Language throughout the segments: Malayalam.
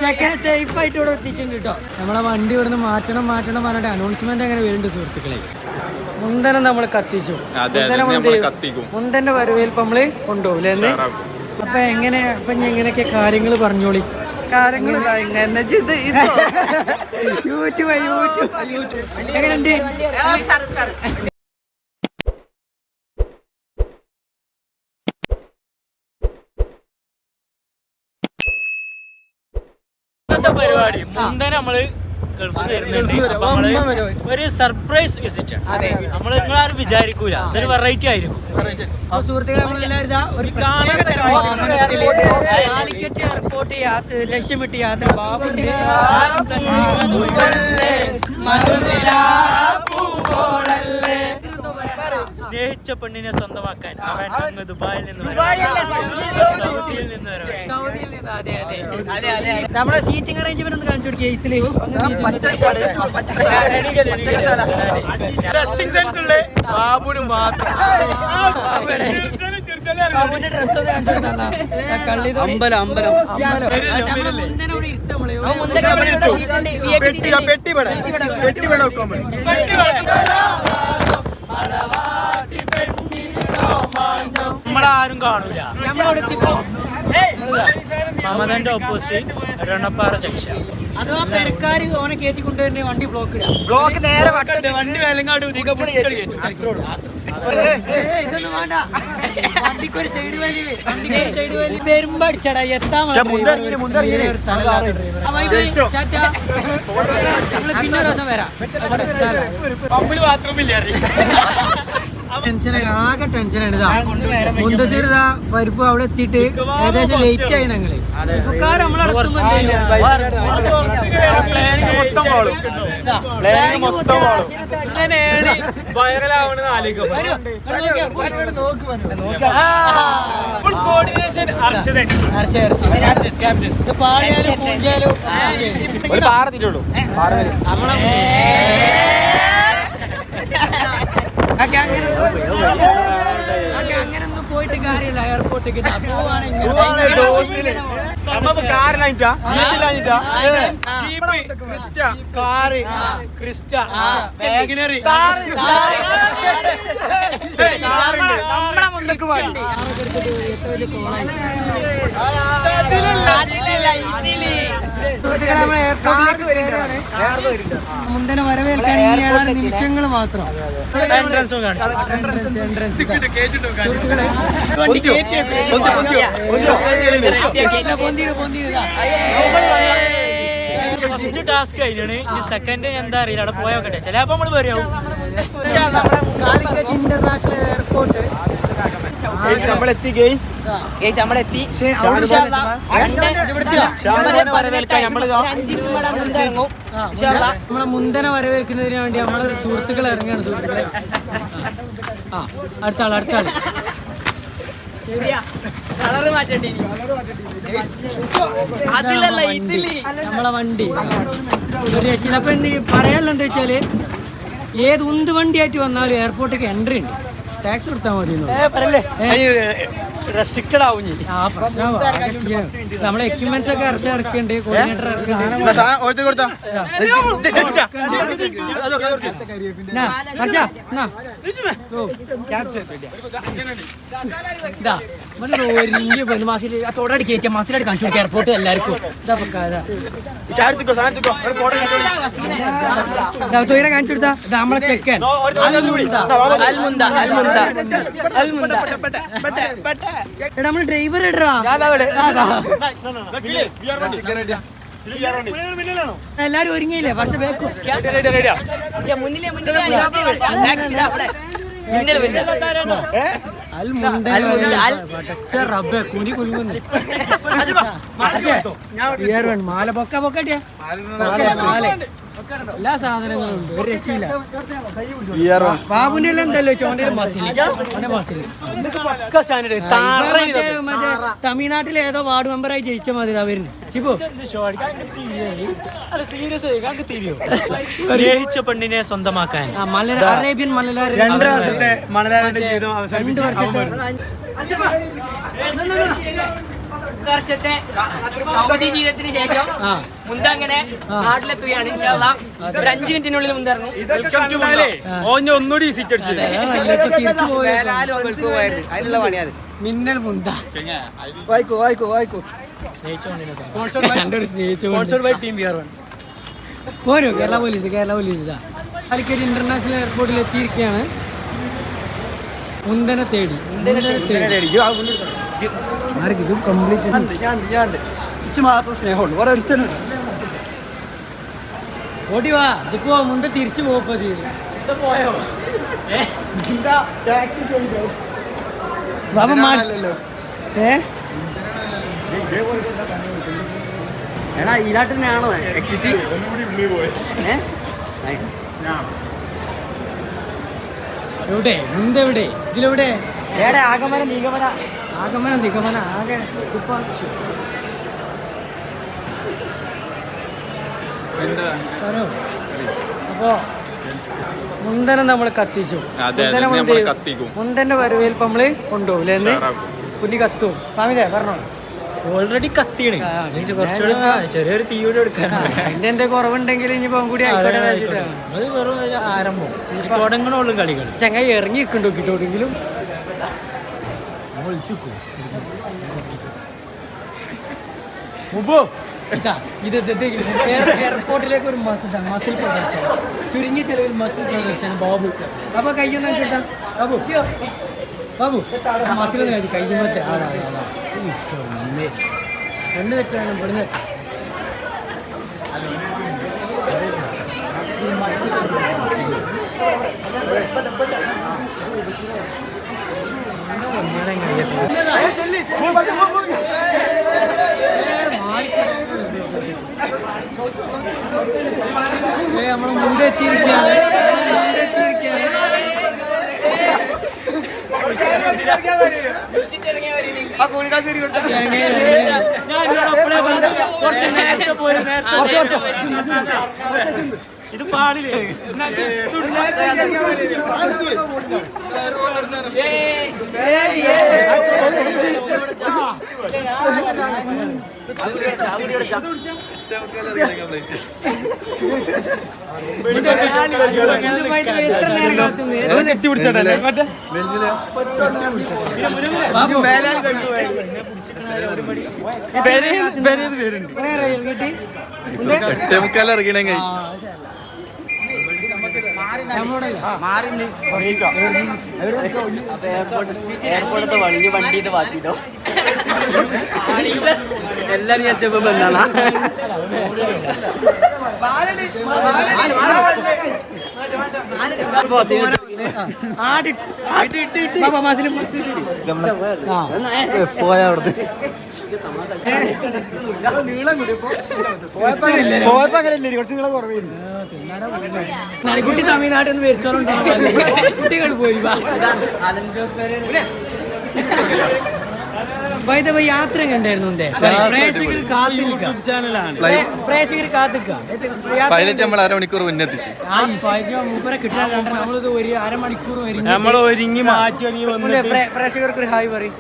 ചെക്കനെ സേഫ് ആയിട്ട് ഇവിടെ എത്തിച്ചിട്ടുണ്ട് കേട്ടോ. നമ്മളെ വണ്ടി ഇവിടുന്ന് മാറ്റണം പറഞ്ഞിട്ട് അനൗൺസ്മെന്റ് അങ്ങനെ വരുന്നുണ്ട് സുഹൃത്തുക്കളെ. മുണ്ടനം നമ്മൾ കത്തിച്ചു. മുണ്ടന്റെ വരവേൽപ്പ് നമ്മള് കൊണ്ടുപോകില്ലേ? അപ്പൊ എങ്ങനെ അപ്പൊ എങ്ങനെയൊക്കെ കാര്യങ്ങൾ പറഞ്ഞോളി. കാര്യങ്ങൾ യൂട്യൂബ് എങ്ങനെയുണ്ട്? പരിപാടി മുന്തനെ നമ്മള് ഒരു സർപ്രൈസ് വിസിറ്റ് ആണ്. നമ്മള് നിങ്ങളാരും വിചാരിക്കൂല, ഇതൊരു വെറൈറ്റി ആയിരിക്കും. സുഹൃത്തുക്കളെ കാലിക്കറ്റ് എയർപോർട്ട് ലക്ഷ്യമിട്ട് യാത്ര ബാബുണ്ട്. സ്നേഹിച്ച പെണ്ണിനെ സ്വന്തമാക്കാൻ അവൻ അങ്ങ് ദുബായിൽ നിന്ന് സൗദിയിൽ നിന്ന് നമ്മുടെ സീറ്റിംഗ് അറേഞ്ച്മെന്റ് ഒന്ന് കാണിച്ചു കൊടുക്കുക. ബാബുന് മാത്രം നമ്മളാരും കാണൂല. മമതന്റെ ഓപ്പോസിറ്റ് എടവണ്ണപ്പാറ ജംഗ്ഷൻ. അഥവാ പെരക്കാര് ഓനെ കയറ്റി കൊണ്ടുവരുന്ന വണ്ടി ബ്ലോക്ക് നേരെ വണ്ടി വേലങ്ങാട് ഇതൊന്നും വേണ്ട. വണ്ടിക്കൊരു സൈഡ് വലി വരുമ്പോ അടിച്ചടാ എത്താൻ പിന്നെ ഒരു ദിവസം വരാം. ടെൻഷനായി, ആകെ ടെൻഷനാണ്. മുന്തസീർ പരിപ്പ് അവിടെ എത്തിയിട്ട് ഏകദേശം ലേറ്റ് ആയി. ഞങ്ങള് നമ്മളടുത്തുമ്പോ കോർഡിനേഷൻ അങ്ങനൊന്നും പോയിട്ട് കാര്യമില്ല. എയർപോർട്ടിൽ മുന്തനെ വരവേൽക്കാൻ നിമിഷങ്ങൾ മാത്രം. ഫസ്റ്റ് ടാസ്ക് കഴിഞ്ഞാണ്. ഈ സെക്കൻഡ് എന്താ അറിയില്ല, അവിടെ പോയോക്കട്ടെ. ചിലപ്പോ നമ്മള് പറയാവും. കാലിക്കറ്റ് ഇന്റർനാഷണൽ എയർപോർട്ട് നമ്മളെത്തി. നമ്മളെ മുന്തനെ വരവേൽക്കുന്നതിന് വേണ്ടി നമ്മളെ സുഹൃത്തുക്കൾ ഇറങ്ങുകയാണ്. സുഹൃത്തുക്കളെ അടുത്ത ആള് നമ്മളെ വണ്ടി ഒരു രക്ഷയില്ല. അപ്പൊ എന്ത് പറയാനുള്ള എന്താ വെച്ചാല് ഏത് ഉന്ത് വണ്ടിയായിട്ട് വന്നാലും എയർപോർട്ടിലേക്ക് എൻട്രി ഉണ്ട്. ടാക്സ് കൊടുത്താൽ മതി. റെസ്ട്രിക്റ്റഡ് ആവും. നമ്മളെ എക്യുപ്മെന്റ്സ് ഒക്കെ ഇറക്കുന്നുണ്ട്. കോർഡിനേറ്റർ തോടടി കയറ്റിയ മസിലടി കാണിച്ചു കൊടുക്കുക എയർപോർട്ട് എല്ലാവർക്കും. കാണിച്ചു കൊടുത്താ നമ്മളെ ചെക്കൻ നമ്മൾ ഡ്രൈവർ ഇടറാ. എല്ലാരും ഒരുങ്ങിയില്ലേ? പക്ഷെ ബേക്കും മാല പൊക്കട്ടിയ എല്ലാ സാധനങ്ങളും ഉണ്ട്. ഒരു രക്ഷയില്ല. ബാബുന്റെ എല്ലാം എന്തല്ലോ ചോണ്ടയിൽ മറ്റേ തമിഴ്നാട്ടിലെ ഏതോ വാർഡ് മെമ്പറായി ജയിച്ച മതി അവരിന്. സ്നേഹിച്ച പെണ്ണിനെ സ്വന്തമാക്കാൻ അറേബ്യൻ മലയാളം 2 വർഷത്തെ മലയാളം ജീവിതം 2 വർഷത്തെ വർഷത്തെ സൗദി ജീവിതത്തിന് ശേഷം മുന്ത അങ്ങനെ നാട്ടിലെത്തുകയാണ്. ഇൻഷാ അല്ലാഹ് ഒരു 5 മിനിറ്റിനുള്ളിൽ മുന്തിറങ്ങും. ഒന്നുകൂടി സീറ്റ് അടിച്ചത് മിന്നൽ മുന്ത പോരോ കേരള പോലീസ് ഇതാ കാലിക്കറ്റ് ഇന്റർനാഷണൽ എയർപോർട്ടിൽ എത്തിയിരിക്കുകയാണ്. മുന്തനെ തേടി ഇത് കംപ്ലീറ്റ് മാത്രം സ്നേഹമുള്ളൂ വേറെ ഒരുത്തനും ഓടി വാ. ഇതിപ്പോ മുണ്ട തിരിച്ചു പോപ്പോ പോയോ എടാ ഈലാട്ടനാണോ എക്സിറ്റ് എവിടെ മുന്തെവിടെ ഇതിലെവിടെ ഏടെ ആഗമന നിഗമന ആകെ അപ്പോ മുണ്ടനെ നമ്മൾ കത്തിച്ചു. മുണ്ടന്റെ വരവേൽപ്പ് നമ്മള് കൊണ്ടുപോകില്ലേ എന്ന് കുഞ്ഞി കത്തും. സ്വാമിതേ പറഞ്ഞോ. ഓൾറെഡി കത്തിയാണ്. കുറച്ചുകൂടെ ചെറിയൊരു തീയോടെ എടുക്കാൻ അതിന്റെ കുറവുണ്ടെങ്കിൽ ഇനി കൂടി അത് വെറും ആരംഭം തുടങ്ങണുള്ളൂ കളികൾ. ചങ്ങായി ഇറങ്ങി നിൽക്കണ്ടോക്കിട്ടെങ്കിലും എയർപോർട്ടിലേക്ക് ഒരു മസിൽ പ്രദർശനം, ചുരുങ്ങിയ ചെലവിൽ മസിൽ പ്രദർശനം. ബാബു അപ്പൊ കയ്യൊന്നും ചേട്ടാ ബാബു മസിലൊന്നും കഴിച്ചു കയ്യുമ്പത്തെ പെണ്ണ് തെറ്റാണ് പെണ്ണ്. നമ്മൾ മുമ്പ് എത്തിയിരിക്കുകയാണ്. ഇത് പാടില്ലേ എയർപോർട്ടത്തെ വണ്ടി വണ്ടി മാറ്റിട്ടോ എല്ലാരും ചേച്ചപ്പോ ബന്ധാണ്. പോയ അവിടുത്തെ നീളം കൂടി കുറച്ച് നീളം കുറവില്ല. നടിക്കുട്ടി തമിഴ്നാട്ടിൽ നിന്ന് വരിച്ചോളുണ്ടോ കുട്ടികൾ പോയി. യാത്ര കണ്ടായിരുന്നു പ്രേക്ഷകർ അരമണിക്കൂർ മുന്നെത്തിച്ചു മൂപ്പരെ കിട്ടാൻ നമ്മളിത് ഒരു അരമണിക്കൂർ നമ്മൾ ഒരുങ്ങി മാറ്റി പ്രേക്ഷകർക്ക് ഒരു ഹായ് പറയും.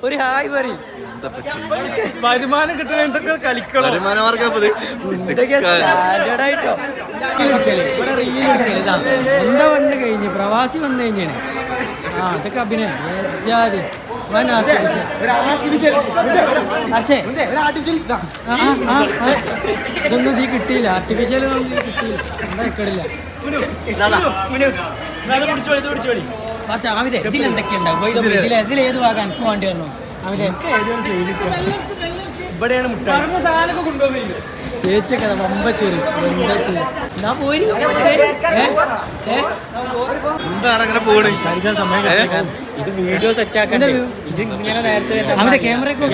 ഒരു ഹായ് പറയും. വരുമാനം കിട്ടണ എന്തൊക്കെ കളിക്കണം. ഇവിടെ റീൽ എന്താ വന്ന് കഴിഞ്ഞ് പ്രവാസി വന്നു കഴിഞ്ഞാണ്. അതൊക്കെ അഭിനയം ഇതൊന്നും ഈ കിട്ടിയില്ല. ആർട്ടിഫിഷ്യൽ കിട്ടിയില്ല. എന്താ കിട്ടില്ല. ഇതിലെന്തൊക്കെ ഉണ്ടാവും ഇതിലേത് ഭാഗം എനിക്ക് വേണ്ടി വരണോ ഇവിടെയാണ് സാധനമൊക്കെ കൊണ്ടുപോകുന്നില്ല. ചേച്ചിയൊക്കെ വമ്പച്ചേരി ഞാൻ പോയി ഇത് വീഡിയോ സെറ്റ് ആക്കാൻ അവന്റെ ക്യാമറയൊക്കെ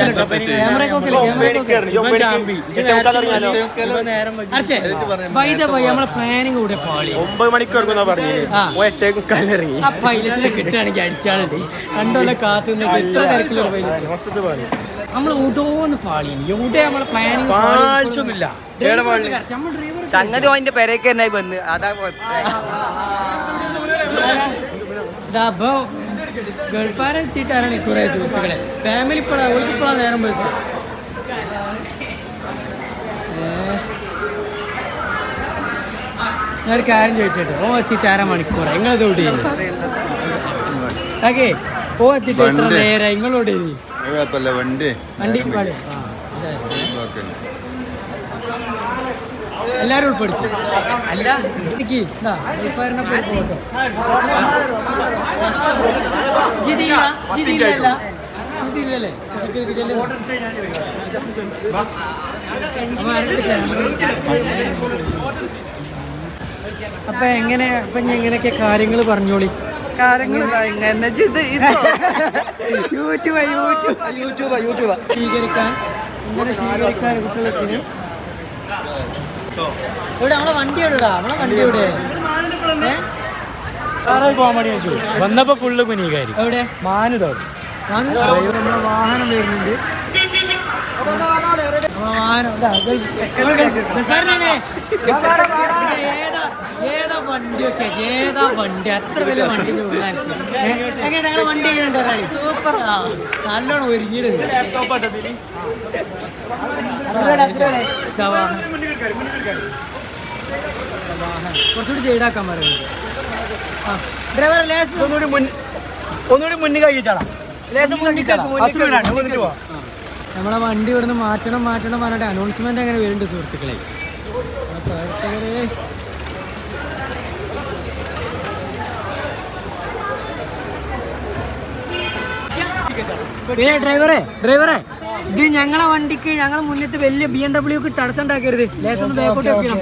നമ്മളെ പ്ലാനിങ് കൂടെ പാളി. 9 മണിക്കൂർ ആ പൈലറ്റിനെ കിട്ടുകയാണെങ്കിൽ അടിച്ചാളുണ്ട്. കണ്ടോലെ കാത്തു നിന്നിട്ട് എത്ര തിരക്കിലുള്ള പൈലറ്റ് നമ്മള് ഊട്ടോന്ന് പാളി. എവിടെ നമ്മളെ പ്ലാനിങ് പാളിച്ചൊന്നുമില്ല. സംഗതി അതിന്റെ പെരേക്ക് തന്നെ വന്ന് അതാ ഗൾഫാരെ എത്തിയിട്ടാണ് കുറെ സുഹൃത്തുക്കളെ ഫാമിലി ഇപ്പോഴാണ് അവർക്ക് ഇപ്പോഴാണ് നേരം പോയിട്ട് ഞാനൊരു കാര്യം ചോദിച്ചിട്ട് ഓ എത്തിയിട്ട് 1/2 മണിക്കൂറാണ് നിങ്ങളത് ഓടി ഓക്കെ ഓ എത്തിയിട്ട് എത്ര നേരം നിങ്ങളോട് വണ്ടി എല്ലാരും ഉൾപ്പെടുത്തും അല്ല എനിക്ക് അപ്പൊ എങ്ങനെ അപ്പൊ എങ്ങനെയൊക്കെ കാര്യങ്ങൾ പറഞ്ഞോളി സ്വീകരിക്കാൻ ഇങ്ങനെ സ്വീകരിക്കാൻ കുട്ടികൾക്ക് ഇവിടെ നമ്മളെ വണ്ടി എവിടെടാ നമ്മളെ വണ്ടി എവിടെ വന്നപ്പോ ഫുള്ള് കുനികാരി എവിടെ മാനുതോട് നമ്മളെ വാഹനം വരുന്നുണ്ട് ഏതാ വണ്ടിയൊക്കെ ഏതാ വണ്ടി അത്ര വലിയ വണ്ടി എങ്ങനെ വണ്ടി എങ്ങനെയുണ്ട് സൂപ്പർ നല്ലോണം ഒരുങ്ങിയിട്ടുണ്ട് കുറച്ചുകൂടി ചെയ്താക്കാൻ പറയുന്നത് ഡ്രൈവർ ഒന്നുകൂടി മുന്നിൽ കഴിച്ചാടാ നമ്മളെ വണ്ടി ഇവിടുന്ന് മാറ്റണം പറഞ്ഞിട്ട് അനൗൺസ്മെന്റ് അങ്ങനെ വരുന്നുണ്ട് സുഹൃത്തുക്കളെ പ്രവർത്തകരെ പിന്നെ ഡ്രൈവറെ ഇത് ഞങ്ങളെ വണ്ടിക്ക് ഞങ്ങളെ മുന്നത്ത് വലിയ BMW തടസ്സം ഉണ്ടാക്കരുത് ലേശം ഒന്ന് ബാക്കോട്ട് വെക്കണം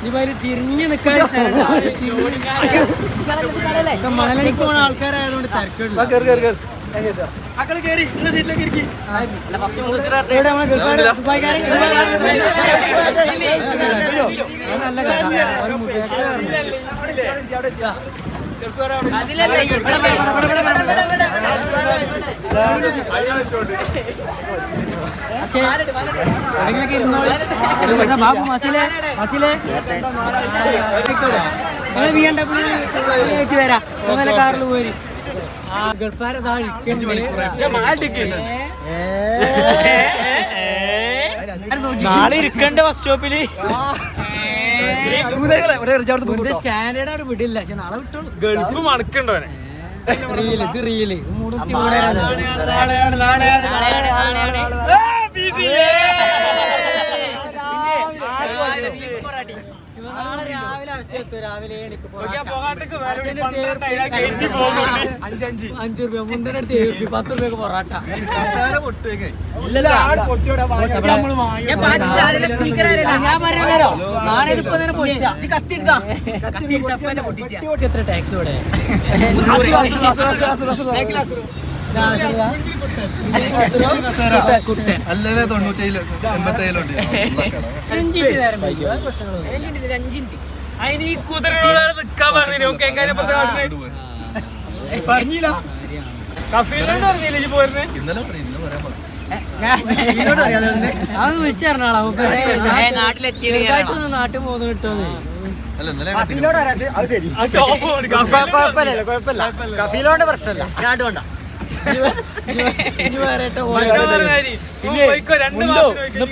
ഇവര് തിരിഞ്ഞു നിൽക്കാൻ മണലടിക്ക് പോണ ആൾക്കാരായതുകൊണ്ട് തിരക്കില്ല നല്ല ബാബു മസിലെ BMW വരാം അങ്ങനെ കാറിൽ പോയി ഗൾഫാരെ നാളെ ഇരിക്കണ്ട ബസ് സ്റ്റോപ്പില് സ്റ്റാൻഡേർഡ് വിടില്ല പക്ഷെ നാളെ വിട്ടോളൂ ഗൾഫ് മണക്കണ്ടോനെ റീല് നാളെ രാവിലെ രാവിലെ 5 രൂപ മുന്തന്റെ അടുത്ത് 7 രൂപ 10 രൂപ പൊറാട്ട ഞാൻ പറയാനോ നാളെ ഇപ്പൊ എത്ര ടാക്സ് ഇവിടെ അതിന് ഈ കുതിരയോട് നിക്കാൻ പറഞ്ഞു പറഞ്ഞില്ല കഫീലോട് പറഞ്ഞില്ലേ പോരുന്നേ അതൊന്ന് വിളിച്ചറിഞ്ഞാളാ നാട്ടിൽ പോകുന്നു കിട്ടുമോ കഫീലോണ്ട് പ്രശ്നമില്ല ഞാട്ട് വേണ്ട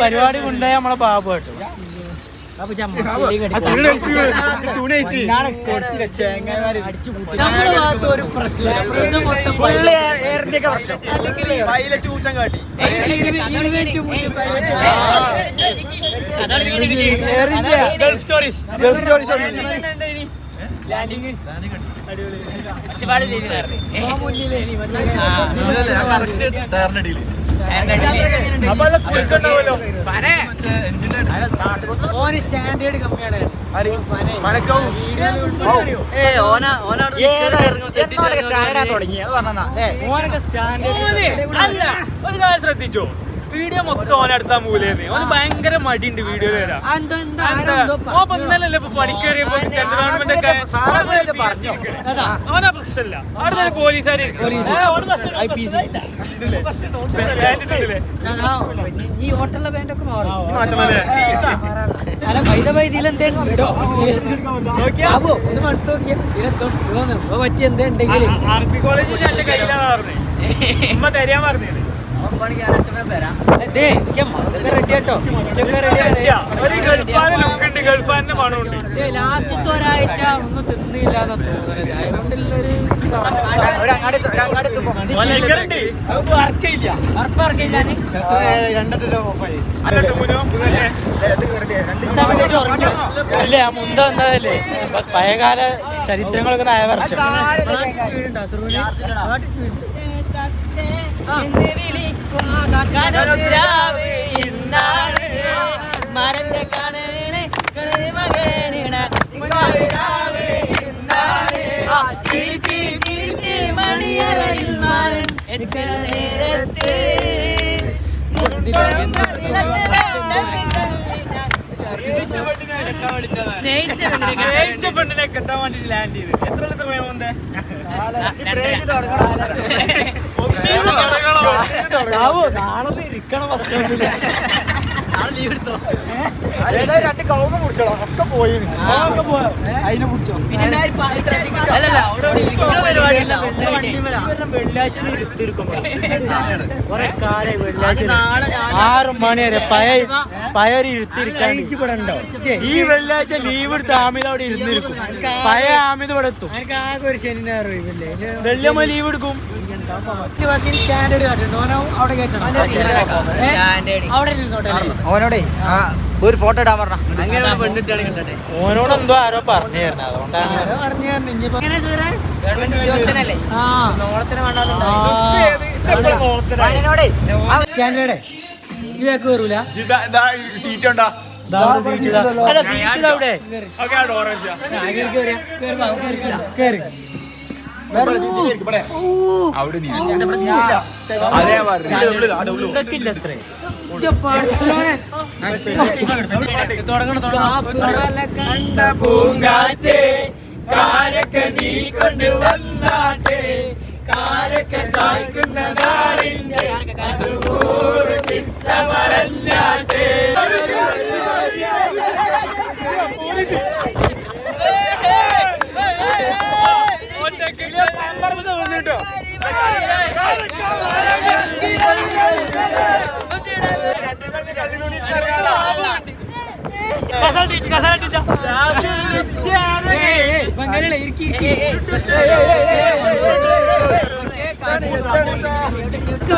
പരിപാടി കൊണ്ടുപോയി നമ്മളെ ബാബു കേട്ടോ ഒരു പ്രശ്നം മൊത്തം ചൂച്ചം കാട്ടി ഗൾഫ് സ്റ്റോറീസ് സ്റ്റാൻഡേർഡ് കമ്മിയാണ് ഒരു കാര്യം ശ്രദ്ധിച്ചോ വീഡിയോ മൊത്തം ഓനെടുത്താ മൂലേന്ന് ഓന് ഭയങ്കര മടിയുണ്ട് വീഡിയോ വരാം ഇന്നലല്ലേ പണിക്കേറിയപ്പോ സെൻട്രൽ ഗവൺമെന്റ് ഒക്കെ ഓനാ പ്രശ്നമില്ല അവിടെ തന്നെ പോലീസുകാർ ഈ ഹോട്ടലിലെ ബാൻഡൊക്കെ മാറും അല്ല വൈദ്യതിയിൽ എന്തേലും ബാബു ഒന്ന് മടുത്തു നോക്കിയാ പറ്റി എന്തുണ്ടെങ്കിൽ ആർപി കോളേജിൽ എന്റെ കയ്യിലാണ് പറഞ്ഞത് ഉമ്മ തരാൻ പറഞ്ഞത് റെഡി കേട്ടോ ഒരു ഗൾഫാന്റെ ലുക്ക് ഉണ്ട് ഗൾഫാന്റെ മണമുണ്ട് ലാസ്റ്റത്തെ ഒരാഴ്ച ഒന്നും തിന്നില്ലാന്ന ഇല്ല മുന്ത വന്നതല്ലേ പഴയകാല ചരിത്രങ്ങളൊക്കെ നയവരച്ചു മരന്റെ കണനെ മണിയറയിൽ മാറൻ എത്ര നേരത്തെ സ്നേഹിച്ച പെണ്ണിനെ കെട്ടാൻ വേണ്ടിട്ട് ലാൻഡ് ചെയ്ത് എത്ര സമയം വന്നേ നാളെ ഇരിക്കണം ബസ് സ്റ്റോപ്പിൽ രണ്ട് കൗങ്ങ മുറിച്ചോളാം ഒക്കെ പോയി അതിനെ മുറിച്ചോ വെള്ളിയാഴ്ച കുറെ കാലം വെള്ളിയാഴ്ച 6 മണി വരെ പഴയൊരു ഇരുത്തിരിക്കാണ്ടോ ഈ വെള്ളിയാഴ്ച ലീവ് എടുത്ത് ആമിത അവിടെ ഇരുന്നിരിക്കും പഴയ ആമിത ഇവിടെ എത്തും ആകെ ഒരു ശനി ഞായർ ഒഴിവില്ലേ വെള്ളിയമ്മ ലീവ് എടുക്കും സ്റ്റാൻഡേർഡ് കാട്ടുണ്ടോ അവിടെ കേട്ടോ അവിടെ ഇരുന്നോട്ടെ അവനോടെ ഒരു ഫോട്ടോ ഇടാൻ പറഞ്ഞ അങ്ങനെ പെണ്ണിട്ടാണ് കണ്ടേ ഓനോട് എന്തോ ആരോ പറഞ്ഞു തരണം അതുകൊണ്ടാണ് ഗവൺമെന്റ് ഉദ്യോഗസ്ഥനല്ലേ നോളത്തിന് സ്റ്റാൻഡേർഡ് ഈ വേക്ക് കയറൂല സീറ്റ് ഉണ്ടോ അല്ല സീറ്റ് അവിടെ കേറി അവിടെ ഇല്ല അത്രേ കണ്ട പൂങ്കാറ്റേ കാരക്ക നീ കൊണ്ട് വന്നാട്ടെ കാരക്ക കായ്ക്കുന്ന നാടിന്റെ മറഞ്ഞാട്ടെ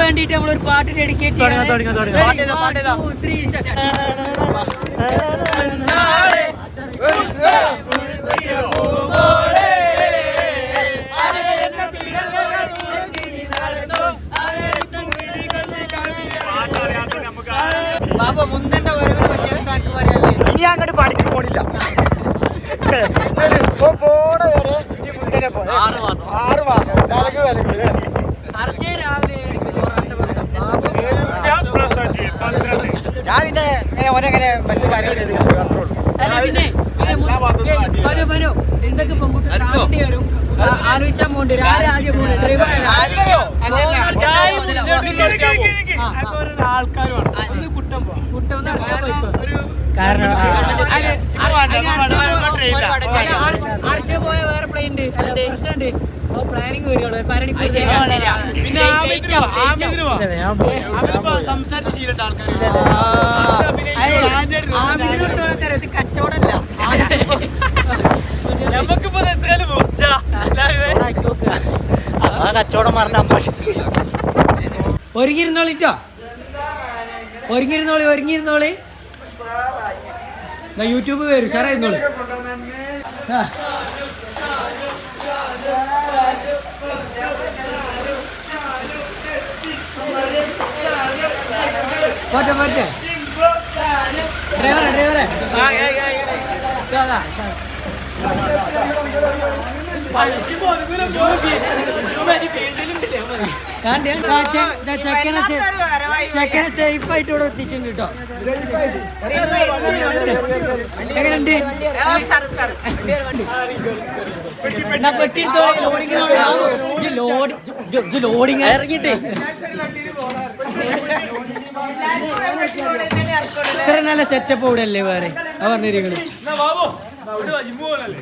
വേണ്ടിട്ട് നമ്മളൊരു പാട്ട് ഡെഡിക്കേറ്റ് ബാബ മുന്തന്റെ വരവിനെ പറ്റി എന്താക്ക് പറയാല്ലേ ഇനി അങ്ങോട്ട് പണിക്ക് പോണില്ല പോണ വരെ ഇനി മുന്നേ പോലെ 6 മാസം വിലക്ക് അർച്ചേ രാവിലെ ഞാൻ പിന്നെ ഓനെങ്ങനെ മറ്റു കാര്യങ്ങൾ അത്രേ ഉള്ളൂ എന്തൊക്കെ പെൺകുട്ടി വരും ആലോചിച്ചാൽ പോണ്ടി ആദ്യം പോണ്ടി ഡ്രൈവർ ആൾക്കാരുമാണ് കുട്ടം കുട്ടം കാരണം ആർച്ച പോയ വേറെ പ്ലെയിൻ ഉണ്ട് പ്ലാനിങ് വരുള്ളൂ പരണി സംസാരിച്ച് ശീലട്ട ആൾക്കാർ കച്ചവടല്ല നമുക്കിപ്പോ എത്രയാലും ആ കച്ചവടം പറഞ്ഞ ഒരുങ്ങിയിരുന്നോളിട്ടോ ഒരുങ്ങിയിരുന്നോളി യൂട്യൂബ് വരും ഉഷാറായിരുന്നോളി പോട്ടെ ഡ്രൈവറെ ചെക്കനെ സേഫ് ആയിട്ട് ഇവിടെ എത്തിച്ചിട്ടുണ്ട് കേട്ടോ എങ്ങനെയുണ്ട് പെട്ടി ലോഡിങ് ഇറങ്ങിട്ടേ ഇത്ര നല്ല സെറ്റപ്പ് ഇവിടെ അല്ലേ വേറെ ആ പറഞ്ഞിരിക്കണു എന്നാ ബാബു ഇവിടെ വാ, ജിമ്മ് പോകണല്ലേ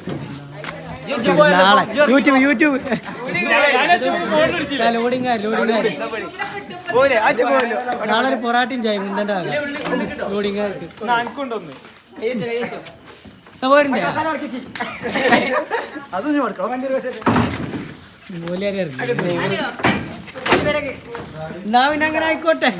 നാളെ യൂട്യൂബ് മോഡൽ ലോഡിങ് നാളെ ഒരു പൊറാട്ടയും ചായ മുന്തന്റെ ലോഡിങ് അനക്കുണ്ടോന്ന് പോരണ്ടേ അതൊന്നും കൊടുക്കണം എന്നാ പിന്നെ അങ്ങനെ ആയിക്കോട്ടെ